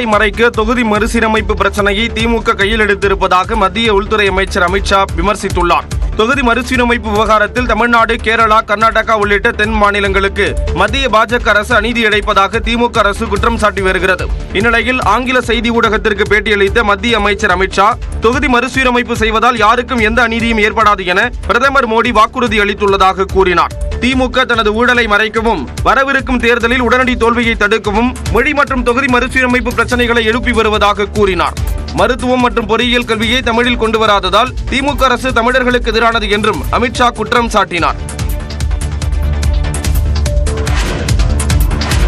ஊழலை மறைக்க தொகுதி மறுசீரமைப்பு பிரச்சனையை திமுக கையில் எடுத்திருப்பதாக மத்திய உள்துறை அமைச்சர் அமித்ஷா விமர்சித்துள்ளார். தொகுதி மறுசீரமைப்பு விவகாரத்தில் தமிழ்நாடு, கேரளா, கர்நாடகா உள்ளிட்ட தென் மாநிலங்களுக்கு மத்திய பாஜக அரசு அநீதி இழைப்பதாக திமுக அரசு குற்றம் சாட்டி வருகிறது. இந்நிலையில் ஆங்கில செய்தி ஊடகத்திற்கு பேட்டியளித்த மத்திய அமைச்சர் அமித்ஷா, தொகுதி மறுசீரமைப்பு செய்வதால் யாருக்கும் எந்த அநீதியும் ஏற்படாது என பிரதமர் மோடி வாக்குறுதி அளித்துள்ளதாக கூறினார். திமுக தனது ஊழலை மறைக்கவும், வரவிருக்கும் தேர்தலில் உடனடி தோல்வியை தடுக்கவும் மொழி மற்றும் தொகுதி மறுசீரமைப்பு பிரச்சனைகளை எழுப்பி வருவதாக கூறினார். மருத்துவம் மற்றும் பொறியியல் கல்வியை தமிழில் கொண்டு வராததால் திமுக அரசு தமிழர்களுக்கு எதிரானது என்றும் அமித்ஷா குற்றம் சாட்டினார்.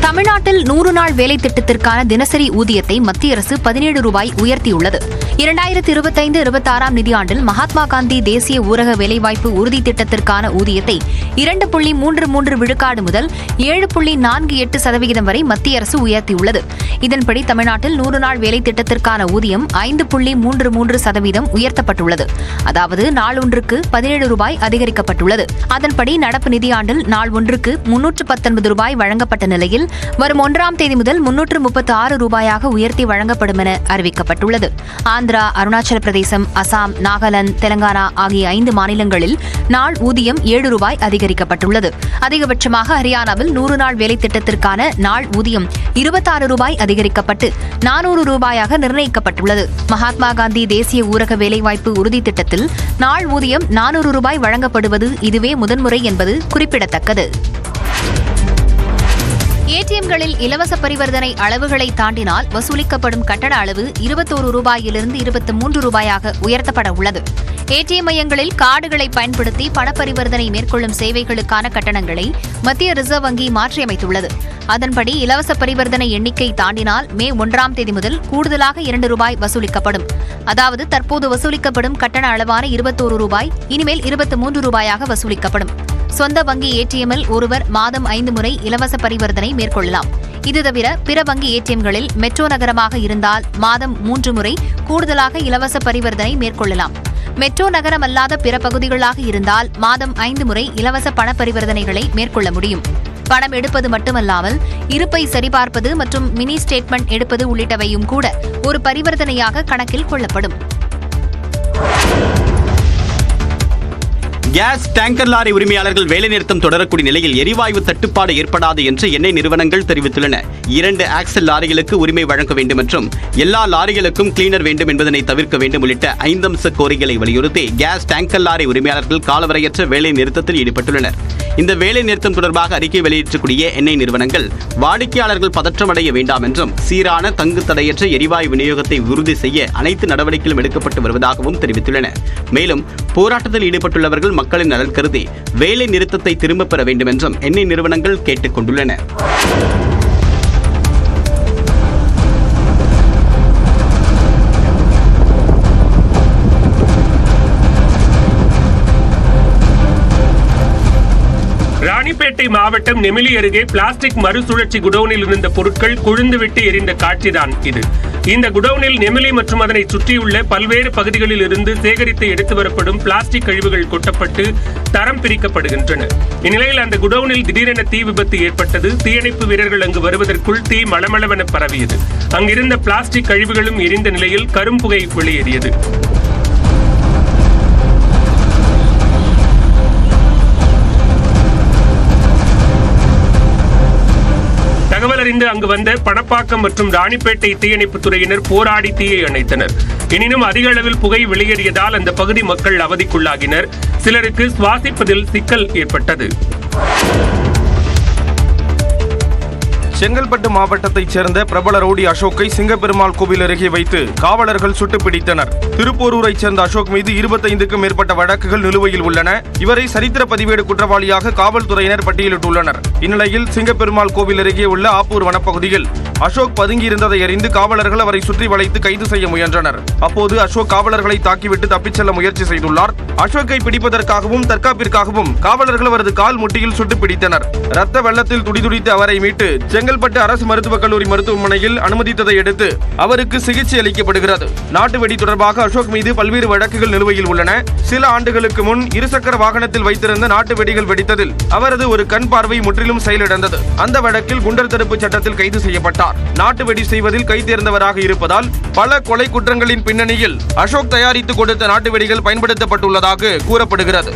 தமிழ்நாட்டில் 100 நாள் வேலை திட்டத்திற்கான தினசரி ஊதியத்தை மத்திய அரசு 17 ரூபாய் உயர்த்தியுள்ளது. 2025-26 நிதியாண்டில் மகாத்மா காந்தி தேசிய ஊரக வேலைவாய்ப்பு உறுதி திட்டத்திற்கான ஊதியத்தை 2.33 விழுக்காடு முதல் 7.48% வரை மத்திய அரசு உயர்த்தியுள்ளது. இதன்படி தமிழ்நாட்டில் 100 நாள் வேலை திட்டத்திற்கான ஊதியம் 5.33% உயர்த்தப்பட்டுள்ளது. அதாவது நாள் ஒன்றுக்கு 17 ரூபாய் அதிகரிக்கப்பட்டுள்ளது. அதன்படி நடப்பு நிதியாண்டில் நாள் ஒன்றுக்கு 319 ரூபாய் வழங்கப்பட்ட நிலையில் வரும் 1ஆம் தேதி முதல் 336 ரூபாயாக உயர்த்தி வழங்கப்படும் என அறிவிக்கப்பட்டுள்ளது. ஆந்திரா, அருணாச்சல பிரதேசம், அசாம், நாகாலாந்து, தெலங்கானா ஆகிய 5 மாநிலங்களில் நாள் ஊதியம் 7 ரூபாய் அதிகரிக்கப்பட்டுள்ளது. அதிகபட்சமாக ஹரியானாவில் 100 நாள் வேலை திட்டத்திற்கான நாள் ஊதியம் 26 ரூபாய் அதிகரிக்கப்பட்டு 400 ரூபாயாக நிர்ணயிக்கப்பட்டுள்ளது. மகாத்மா காந்தி தேசிய ஊரக வேலைவாய்ப்பு உறுதி திட்டத்தில் நாள் ஊதியம் 400 ரூபாய் வழங்கப்படுவது இதுவே முதன்முறை என்பது குறிப்பிடத்தக்கது. ஏடிஎம்களில் இலவச பரிவர்த்தனை அளவுகளை தாண்டினால் வசூலிக்கப்படும் கட்டண அளவு 21 ரூபாயிலிருந்து 23 ரூபாயாக உயர்த்தப்பட உள்ளது. ஏடிஎம் மையங்களில் கார்டுகளை பயன்படுத்தி பணப்பரிவர்த்தனை மேற்கொள்ளும் சேவைகளுக்கான கட்டணங்களை மத்திய ரிசர்வ் வங்கி மாற்றியமைத்துள்ளது. அதன்படி இலவச பரிவர்த்தனை எண்ணிக்கை தாண்டினால் மே 1ஆம் தேதி முதல் கூடுதலாக 2 ரூபாய் வசூலிக்கப்படும். அதாவது தற்போது வசூலிக்கப்படும் கட்டண அளவான 21 ரூபாய் இனிமேல் 23 ரூபாயாக வசூலிக்கப்படும். சொந்த வங்கி ஏடிஎம்மில் ஒருவர் மாதம் 5 முறை இலவச பரிவர்த்தனை மேற்கொள்ளலாம். இது தவிர பிற வங்கி ஏடிஎம்களில் மெட்ரோ நகரமாக இருந்தால் மாதம் 3 முறை கூடுதலாக இலவச பரிவர்த்தனை மேற்கொள்ளலாம். மெட்ரோ நகரம் அல்லாத பிற பகுதிகளாக இருந்தால் மாதம் 5 முறை இலவச பண பரிவர்த்தனைகளை மேற்கொள்ள முடியும். பணம் எடுப்பது மட்டுமல்லாமல் இருப்பை சரிபார்ப்பது மற்றும் மினி ஸ்டேட்மெண்ட் எடுப்பது உள்ளிட்டவையும் கூட ஒரு பரிவர்த்தனையாக கணக்கில் கொள்ளப்படும். கேஸ் டேங்கர் லாரி உரிமையாளர்கள் வேலைநிறுத்தம் தொடரக்கூடிய நிலையில் எரிவாயு தட்டுப்பாடு ஏற்படாது என்று எண்ணெய் நிறுவனங்கள் தெரிவித்துள்ளன. 2 ஆக்சல் லாரிகளுக்கு உரிமை வழங்க வேண்டும் மற்றும் எல்லா லாரிகளுக்கும் கிளீனர் வேண்டும் என்பதனை தவிர்க்க வேண்டும் உள்ளிட்ட 5 அம்ச கோரிக்கைகளை வலியுறுத்தி கேஸ் டேங்கர் லாரி உரிமையாளர்கள் காலவரையற்ற வேலை நிறுத்தத்தில் ஈடுபட்டுள்ளனர். இந்த வேலை நிறுத்தம் தொடர்பாக அறிக்கை வெளியிட்டக்கூடிய எண்ணெய் நிறுவனங்கள் வாடிக்கையாளர்கள் பதற்றமடைய வேண்டாம் என்றும் சீரான தங்கு தடையற்ற எரிவாயு விநியோகத்தை உறுதி செய்ய அனைத்து நடவடிக்கைகளும் எடுக்கப்பட்டு வருவதாகவும் தெரிவித்துள்ளன. மேலும் போராட்டத்தில் ஈடுபட்டுள்ளவர்கள் மக்களின் நலன் கருதி வேலை நிறுத்தத்தை திரும்பப் பெற வேண்டும் என்றும் எண்ணெய் நிறுவனங்கள் கேட்டுக் கொண்டுள்ளன. ராணிப்பேட்டை மாவட்டம் நெமிலி அருகே பிளாஸ்டிக் மறுசுழற்சி குடோனில் இருந்த பொருட்கள் கொழுந்துவிட்டு எரிந்த காட்சிதான் இது. இந்த குடோனில் நெமிலி மற்றும் அதனை சுற்றியுள்ள பல்வேறு பகுதிகளில் இருந்து சேகரித்து எடுத்து வரப்படும் பிளாஸ்டிக் கழிவுகள் கொட்டப்பட்டு தரம் பிரிக்கப்படுகின்றன. இந்நிலையில் அந்த குடோனில் திடீரென தீ விபத்து ஏற்பட்டது. தீயணைப்பு வீரர்கள் அங்கு வருவதற்குள் தீ மளமளவென பரவியது. அங்கிருந்த பிளாஸ்டிக் கழிவுகளும் எரிந்த நிலையில் கரும்புகை வெளியேறியது. தகவல் அறிந்து அங்கு வந்த பணப்பாக்கம் மற்றும் ராணிப்பேட்டை தீயணைப்புத் துறையினர் போராடி தீயை அணைத்தனர். எனினும் அதிக அளவில் புகை வெளியேறியதால் அந்த பகுதி மக்கள் அவதிக்குள்ளாகினர். சிலருக்கு சுவாசிப்பதில் சிக்கல் ஏற்பட்டது. செங்கல்பட்டு மாவட்டத்தைச் சேர்ந்த பிரபல ரவுடி அசோக்கை சிங்கப்பெருமாள் கோவில் அருகே வைத்து காவலர்கள் சுட்டுப் பிடித்தனர். திருப்போரூரைச் சேர்ந்த அசோக் மீது 25க்கும் மேற்பட்ட வழக்குகள் நிலுவையில் உள்ளன. இவரை சரித்திர பதிவேடு குற்றவாளியாக காவல்துறையினர் பட்டியலிட்டுள்ளனர். இந்நிலையில் சிங்கப்பெருமாள் கோவில் அருகே உள்ள ஆப்பூர் வனப்பகுதியில் அசோக் பதுங்கியிருந்ததை அறிந்து காவலர்கள் அவரை சுற்றி வளைத்து கைது செய்ய முயன்றனர். அப்போது அசோக் காவலர்களை தாக்கிவிட்டு தப்பிச் செல்ல முயற்சி செய்துள்ளார். அசோக்கை பிடிப்பதற்காகவும் தற்காப்பிற்காகவும் காவலர்கள் அவரது கால் முட்டியில் சுட்டுப் பிடித்தனர். ரத்த வெள்ளத்தில் துடிதுடித்து அவரை மீட்டு செங்கல்பட்டு அரசு மருத்துவக் கல்லூரி மருத்துவமனையில் அனுமதித்ததை அடுத்து அவருக்கு சிகிச்சை அளிக்கப்படுகிறது. நாட்டு வெடி தொடர்பாக அசோக் மீது பல்வேறு வழக்குகள் நிலுவையில் உள்ளன. சில ஆண்டுகளுக்கு முன் இருசக்கர வாகனத்தில் வைத்திருந்த நாட்டு வெடிகள் வெடித்ததில் அவரது ஒரு கண் பார்வை முற்றிலும் செயலிழந்தது. அந்த வழக்கில் குண்டர் தடுப்பு சட்டத்தில் கைது செய்யப்பட்டார். நாட்டு வெடி செய்வதில் கை தேர்ந்தவராக இருப்பதால் பல கொலை குற்றங்களின் பின்னணியில் அசோக் தயாரித்து கொடுத்த நாட்டு வெடிகள் பயன்படுத்தப்பட்டுள்ளதாக கூறப்படுகிறது.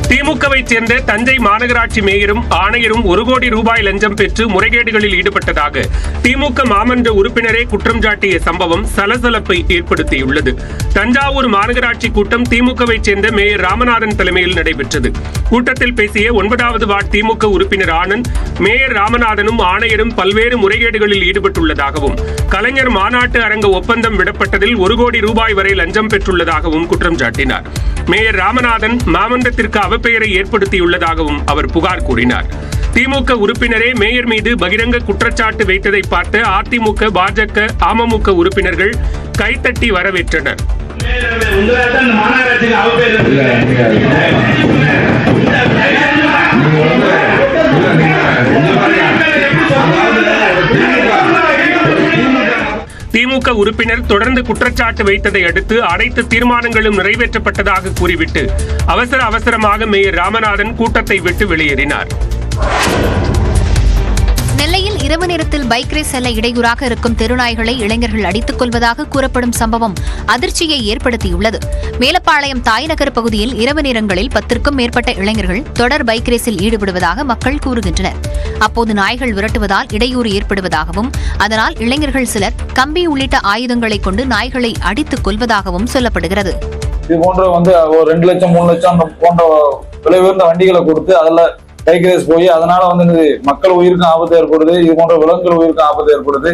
திமுகவை சேர்ந்த தஞ்சை மாநகராட்சி மேயரும் ஆணையரும் 1 கோடி ரூபாய் லஞ்சம் பெற்று முறைகேடுகளில் ஈடுபட்டதாக திமுக மாமன்ற உறுப்பினரே குற்றம் சாட்டிய சம்பவம் சலசலப்பை ஏற்படுத்தியுள்ளது. தஞ்சாவூர் மாநகராட்சி கூட்டம் திமுகவை சேர்ந்த மேயர் ராமநாதன் தலைமையில் நடைபெற்றது. கூட்டத்தில் பேசிய 9வது வார்டு திமுக உறுப்பினர் ஆனந்த், மேயர் ராமநாதனும் ஆணையரும் பல்வேறு முறைகேடுகளில் ஈடுபட்டுள்ளதாகவும் கலைஞர் மாநாட்டு அரங்க ஒப்பந்தம் விடப்பட்டதில் 1 கோடி ரூபாய் வரை லஞ்சம் பெற்றுள்ளதாகவும் குற்றம் சாட்டினார். மேயர் ராமநாதன் மாமன்றத்திற்கு அவப்பெயரை ஏற்படுத்தியுள்ளதாகவும் அவர் புகார் கூறினார். திமுக உறுப்பினரே மேயர் மீது பகிரங்க குற்றச்சாட்டு வைத்ததை பார்த்து அதிமுக, பாஜக, அமமுக உறுப்பினர்கள் கைத்தட்டி வரவேற்றனர். திமுக உறுப்பினர் தொடர்ந்து குற்றச்சாட்டு வைத்ததை அடுத்து அனைத்து தீர்மானங்களும் நிறைவேற்றப்பட்டதாக கூறிவிட்டு அவசரமாக மேயர் ராமநாதன் கூட்டத்தை விட்டு வெளியேறினார். நெல்லையில் இரவு நேரத்தில் பைக் ரேஸ் செல்ல இடையூறாக இருக்கும் தெருநாய்களை இளைஞர்கள் அடித்துக் கொள்வதாக கூறப்படும் சம்பவம் அதிர்ச்சியை ஏற்படுத்தியுள்ளது. மேலப்பாளையம் தாய்நகர் பகுதியில் இரவு நேரங்களில் 10க்கும் மேற்பட்ட இளைஞர்கள் தொடர் பைக் ரேஸில் ஈடுபடுவதாக மக்கள் கூறுகின்றனர். அப்போது நாய்கள் விரட்டுவதால் இடையூறு ஏற்படுவதாகவும் அதனால் இளைஞர்கள் சிலர் கம்பி உள்ளிட்ட ஆயுதங்களை கொண்டு நாய்களை அடித்துக் கொள்வதாகவும் சொல்லப்படுகிறது. இது போன்ற 2 லட்சம் 3 லட்சம் போன்ற விலை உயர்ந்த வண்டிகளை கொடுத்து அதில் பைக் ரேஸ் போய் அதனால மக்கள் உயிருக்கும் ஆபத்து ஏற்படுது. இது போன்ற விலங்குகள் உயிருக்கும் ஆபத்து ஏற்படுது.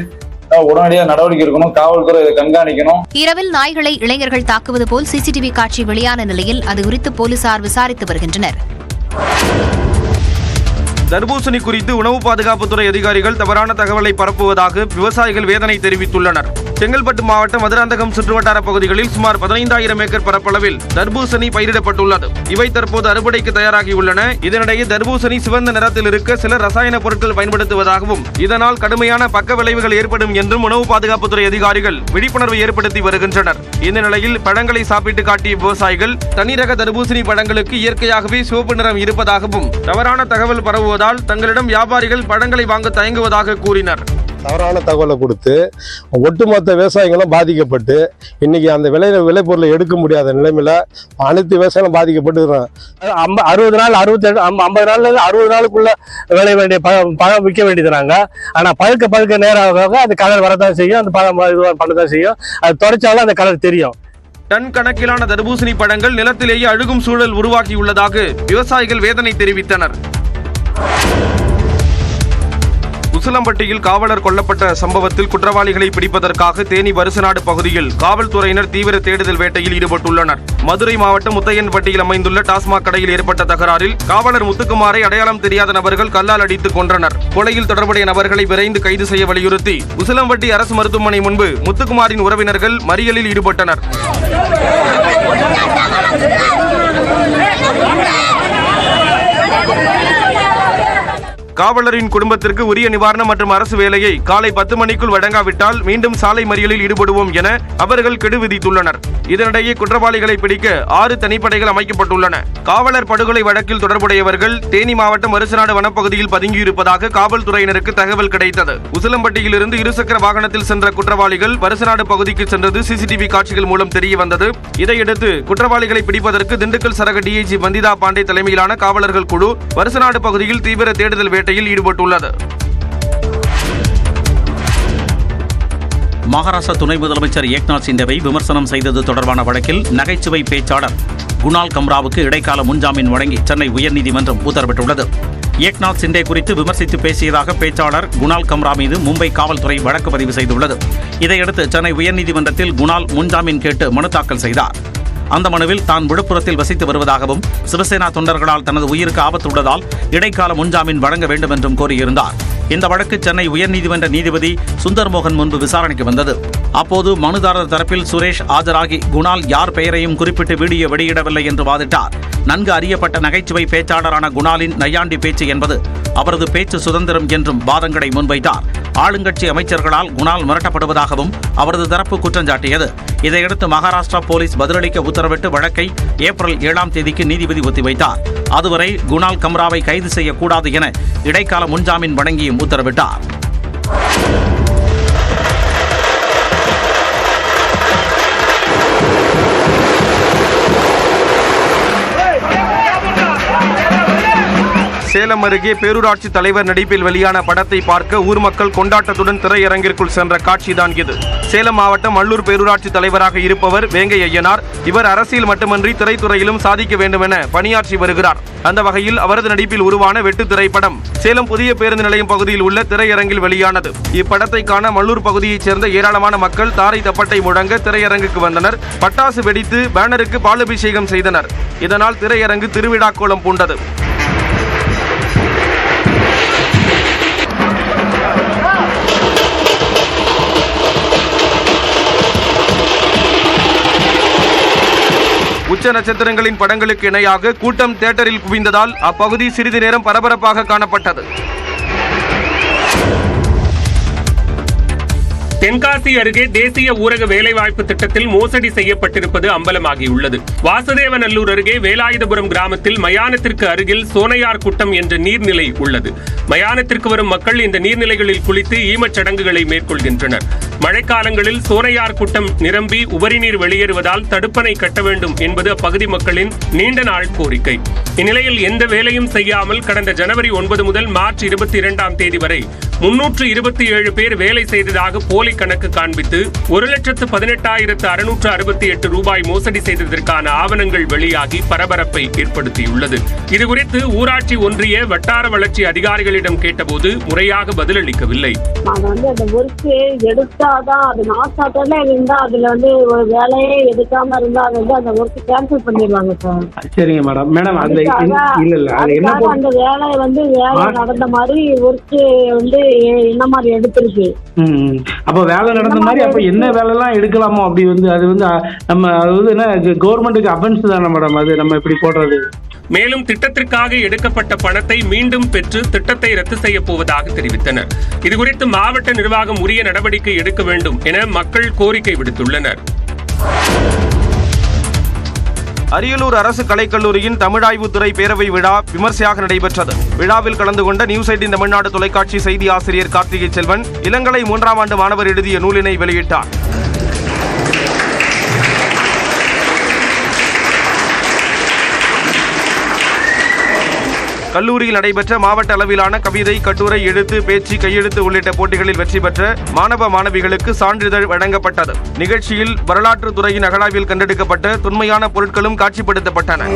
உடனடியாக நடவடிக்கை எடுக்கணும். காவல்துறை கண்காணிக்கணும். இரவில் நாய்களை இளைஞர்கள் தாக்குவது போல் சிசிடிவி காட்சி வெளியான நிலையில் அது குறித்து போலீசார் விசாரித்து வருகின்றனர். தர்பூசணி குறித்து உணவு பாதுகாப்புத்துறை அதிகாரிகள் தவறான தகவலை பரப்புவதாக விவசாயிகள் வேதனை தெரிவித்துள்ளனர். செங்கல்பட்டு மாவட்டம் மதுராந்தகம் சுற்றுவட்டார பகுதிகளில் சுமார் 15,000 ஏக்கர் பரப்பளவில் தர்பூசணி பயிரிடப்பட்டுள்ளது. இவை தற்போது அறுவடைக்கு தயாராகியுள்ளன. இதனிடையே தர்பூசணி சிவந்த நிறத்தில் இருக்க சிலர் ரசாயன பொருட்கள் பயன்படுத்துவதாகவும் இதனால் கடுமையான பக்க விளைவுகள் ஏற்படும் என்றும் உணவு பாதுகாப்புத்துறை அதிகாரிகள் விழிப்புணர்வு ஏற்படுத்தி வருகின்றனர். இந்த நிலையில் பழங்களை சாப்பிட்டு காட்டிய விவசாயிகள் தனிரக தர்பூசணி பழங்களுக்கு இயற்கையாகவே சிவப்பு நிறம் இருப்பதாகவும் தவறான தகவல் பரவுவதால் தங்களிடம் வியாபாரிகள் பழங்களை வாங்க தயங்குவதாக கூறினர். தவறான தகவலை கொடுத்து ஒட்டுமொத்த விவசாயிகளும் பாதிக்கப்பட்டு இன்னைக்கு அந்த விளைபொருளை எடுக்க முடியாத நிலைமையில அனைத்து விவசாயிகளும் பாதிக்கப்பட்டு 60 நாள் 50 நாள்ல 60 நாளுக்குள்ள விளைய வேண்டிய பழம் விற்க வேண்டியதுறாங்க. ஆனா பழுக்க நேரம் அது கலர் வரதான் செய்யும். அந்த பழம் பண்ணதான் செய்யும். அது தொடச்சாலும் அந்த கலர் தெரியும். டன் கணக்கிலான தர்பூசணி பழங்கள் நிலத்திலேயே அழுகும் சூழல் உருவாகியுள்ளதாக விவசாயிகள் வேதனை தெரிவித்தனர். உசிலம்பட்டியில் காவலர் கொல்லப்பட்ட சம்பவத்தில் குற்றவாளிகளை பிடிப்பதற்காக தேனி வருசநாடு பகுதியில் காவல்துறையினர் தீவிர தேடுதல் வேட்டையில் ஈடுபட்டுள்ளனர். மதுரை மாவட்டம் முத்தையன்பட்டியில் அமைந்துள்ள டாஸ்மாக் கடையில் ஏற்பட்ட தகராறில் காவலர் முத்துக்குமாரை அடையாளம் தெரியாத நபர்கள் கல்லால் அடித்துக் கொன்றனர். கொலையில் தொடர்புடைய நபர்களை விரைந்து கைது செய்ய வலியுறுத்தி உசிலம்பட்டி அரசு மருத்துவமனை முன்பு முத்துக்குமாரின் உறவினர்கள் மறியலில் ஈடுபட்டனர். காவலரின் குடும்பத்திற்கு உரிய நிவாரணம் மற்றும் அரசு வேலையை காலை 10 மணிக்குள் வழங்காவிட்டால் மீண்டும் சாலை மறியலில் ஈடுபடுவோம் என அவர்கள் கெடு விதித்துள்ளனர். இதனிடையே குற்றவாளிகளை பிடிக்க 6 தனிப்படைகள் அமைக்கப்பட்டுள்ளன. காவலர் படுகொலை வழக்கில் தொடர்புடையவர்கள் தேனி மாவட்டம் வருசநாடு வனப்பகுதியில் பதுங்கியிருப்பதாக காவல்துறையினருக்கு தகவல் கிடைத்தது. உசிலம்பட்டியில் இருந்து இருசக்கர வாகனத்தில் சென்ற குற்றவாளிகள் வருசநாடு பகுதிக்கு சென்றது சிசிடிவி காட்சிகள் மூலம் தெரிய வந்தது. இதையடுத்து குற்றவாளிகளை பிடிப்பதற்கு திண்டுக்கல் சரக டிஐஜி வந்திதா பாண்டே தலைமையிலான காவலர்கள் குழு வருசநாடு பகுதியில் தீவிர தேடுதல் வேட்டையில் ஈடுபட்டுள்ளது. மகாராஷ்டிரா துணை முதலமைச்சர் ஏக்நாத் சிண்டேவை விமர்சனம் செய்தது தொடர்பான வழக்கில் நகைச்சுவை பேச்சாளர் குணால் கம்ராவுக்கு இடைக்கால முன்ஜாமீன் வழங்கி சென்னை உயர்நீதிமன்றம் உத்தரவிட்டுள்ளது. ஏக்நாத் சிண்டே குறித்து விமர்சித்து பேசியதாக பேச்சாளர் குணால் கம்ரா மீது மும்பை காவல்துறை வழக்கு பதிவு செய்துள்ளது. இதையடுத்து சென்னை உயர்நீதிமன்றத்தில் குணால் முன்ஜாமீன் கேட்டு மனு தாக்கல் செய்தார். அந்த மனுவில் தான் விழுப்புரத்தில் வசித்து வருவதாகவும் சிவசேனா தொண்டர்களால் தனது உயிருக்கு ஆபத்து உள்ளதால் இடைக்கால முன்ஜாமீன் வழங்க வேண்டும் என்றும் கோரியிருந்தார். இந்த வழக்கு சென்னை உயர்நீதிமன்ற நீதிபதி சுந்தர்மோகன் முன்பு விசாரணைக்கு வந்தது. அப்போது மனுதாரர் தரப்பில் சுரேஷ் ஆஜராகி குணால் யார் பெயரையும் குறிப்பிட்டு வீடியோ வெளியிடவில்லை என்று வாதிட்டார். நன்கு அறியப்பட்ட நகைச்சுவை பேச்சாளரான குணாலின் நையாண்டி பேச்சு என்பது அவரது பேச்சு சுதந்திரம் என்றும் வாதங்களை முன்வைத்தார். ஆளுங்கட்சி அமைச்சர்களால் குணால் மிரட்டப்படுவதாகவும் அவரது தரப்பு குற்றம் சாட்டியது. இதையடுத்து மகாராஷ்டிரா போலீஸ் பதிலளிக்க உத்தரவிட்டு வழக்கை ஏப்ரல் 7ஆம் தேதிக்கு நீதிபதி ஒத்திவைத்தார். அதுவரை குணால் கம்ராவை கைது செய்யக்கூடாது என இடைக்கால முன்ஜாமீன் வழங்கியும் உத்தரவிட்டார். சேலம் அருகே பேரூராட்சி தலைவர் நடிப்பில் வெளியான படத்தை பார்க்க ஊர் மக்கள் கொண்டாட்டத்துடன் திரையரங்கிற்குள் சென்ற காட்சிதான் இது. சேலம் மாவட்டம் அல்லூர் பேரூராட்சி தலைவராக இருப்பவர் வேங்கை ஐயனார். இவர் அரசியல் மட்டுமன்றி திரைத்துறையிலும் சாதிக்க வேண்டும் என பணியாற்றி வருகிறார். அந்த வகையில் அவரது நடிப்பில் உருவான வெட்டு திரைப்படம் சேலம் புதிய பேருந்து நிலையம் பகுதியில் உள்ள திரையரங்கில் வெளியானது. இப்படத்தை காண மல்லூர் பகுதியைச் சேர்ந்த ஏராளமான மக்கள் தாரை தப்பட்டை முழங்க திரையரங்குக்கு வந்தனர். பட்டாசு வெடித்து பேனருக்கு பாலபிஷேகம் செய்தனர். இதனால் திரையரங்கு திருவிழா கோலம் பூண்டது. உச்ச நட்சத்திரங்களின் படங்களுக்கு இணையாக கூட்டம் தியேட்டரில் குவிந்ததால் அப்பகுதி சிறிது நேரம் பரபரப்பாக காணப்பட்டது. தென்காசி அருகே தேசிய ஊரக வேலைவாய்ப்பு திட்டத்தில் மோசடி செய்யப்பட்டிருப்பது அம்பலமாகியுள்ளது. வாசுதேவநல்லூர் அருகே வேலாயுதபுரம் கிராமத்தில் மயானத்திற்கு அருகில் சோனையார் குட்டம் என்ற நீர்நிலை உள்ளது. மயானத்திற்கு வரும் மக்கள் இந்த நீர்நிலைகளில் குளித்து ஈமச் சடங்குகளை மேற்கொள்கின்றனர். மழைக்காலங்களில் சோனையார் குட்டம் நிரம்பி உபரிநீர் வெளியேறுவதால் தடுப்பணை கட்ட வேண்டும் என்பது அப்பகுதி மக்களின் நீண்ட நாள் கோரிக்கை. இந்நிலையில் எந்த வேலையும் செய்யாமல் கடந்த ஜனவரி 9 முதல் மார்ச் 22ஆம் தேதி வரை 327 பேர் வேலை செய்ததாக போலி கணக்கு காண்பித்து 1,18,668 ரூபாய் மோசடி செய்ததற்கான ஆவணங்கள் வெளியாகி பரபரப்பை ஏற்படுத்தியுள்ளது. இதுகுறித்து ஊராட்சி ஒன்றிய வட்டார வளர்ச்சி அதிகாரிகளிடம் கேட்டபோது முறையாக பதிலளிக்கவில்லை. எடுத்தாதான் அது நாசாட்டல இருந்தா அதுல ஒரு வேலையே எடுக்காம இருந்தா அது அந்த ஒர்க் கேன்சல் பண்ணிடுவாங்க சார். சரிங்க மேடம். மேடம் அந்த இல்ல அது என்ன அந்த வேலை வேலை நடந்த மாதிரி ஒர்க் என்ன மாதிரி எடுத்திருக்கு. அப்ப வேலை நடந்த மாதிரி அப்ப என்ன வேலை எல்லாம் எடுக்கலாமோ அப்படி அது நம்ம அது என்ன கவர்மெண்ட்டுக்கு அஃபென்ஸ் தானே மேடம் அது நம்ம இப்படி போடுறது. மேலும் திட்டத்திற்காக எடுக்கப்பட்ட பணத்தை மீண்டும் பெற்று திட்டத்தை ரத்து செய்ய போவதாக தெரிவித்தனர். இதுகுறித்து மாவட்ட நிர்வாகம் உரிய நடவடிக்கை எடுக்க வேண்டும் என மக்கள் கோரிக்கை விடுத்துள்ளனர். அரியலூர் அரசு கலைக்கல்லூரியின் தமிழாய்வுத்துறை பேரவை விழா விமர்சையாக நடைபெற்றது. விழாவில் கலந்து கொண்ட நியூஸ் 18 தமிழ்நாடு தொலைக்காட்சி செய்தி ஆசிரியர் கார்த்திகை செல்வன் இளங்கலை 3ஆம் ஆண்டு மாணவர் எழுதிய நூலினை வெளியிட்டார். கல்லூரியில் நடைபெற்ற மாவட்ட அளவிலான கவிதை, கட்டுரை, எழுத்து, பேச்சு, கையெழுத்து உள்ளிட்ட போட்டிகளில் வெற்றி பெற்ற மாணவ மாணவிகளுக்கு சான்றிதழ் வழங்கப்பட்டது. நிகழ்ச்சியில் வரலாற்று துறையின் அகழாய்வில் கண்டெடுக்கப்பட்ட தொன்மையான பொருட்களும் காட்சிப்படுத்தப்பட்டன.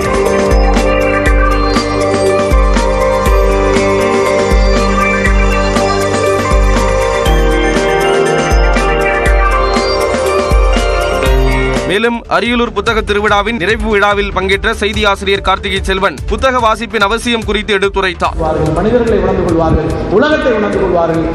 மேலும் அரியலூர் புத்தக திருவிழாவின் நிறைவு விழாவில் பங்கேற்ற செய்தி ஆசிரியர் கார்த்திகை செல்வன் புத்தக வாசிப்பின் அவசியம் குறித்து எடுத்துரைத்தார். மனிதர்களை உணர்ந்து கொள்வார்கள், உலகத்தை உணர்ந்து கொள்வார்கள்.